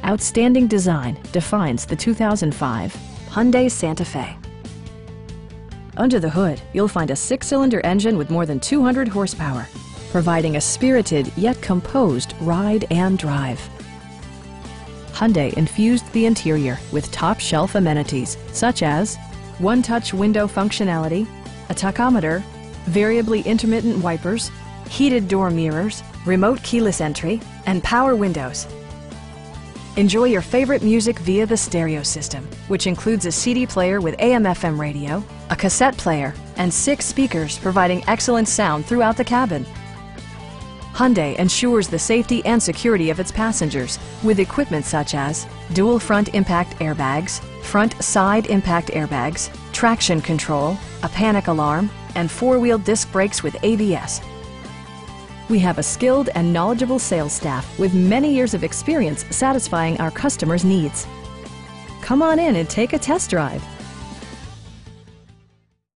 Outstanding design defines the 2005 Hyundai Santa Fe. Under the hood, you'll find a 6-cylinder engine with more than 200 horsepower, providing a spirited yet composed ride and drive. Hyundai infused the interior with top-shelf amenities such as one-touch window functionality, a tachometer, variably intermittent wipers, heated door mirrors, remote keyless entry, and power windows. Enjoy your favorite music via the stereo system, which includes a CD player with AM/FM radio, a cassette player, and 6 speakers providing excellent sound throughout the cabin. Hyundai ensures the safety and security of its passengers with equipment such as dual front impact airbags, front side impact airbags, traction control, a panic alarm, and 4-wheel disc brakes with ABS. We have a skilled and knowledgeable sales staff with many years of experience satisfying our customers' needs. Come on in and take a test drive.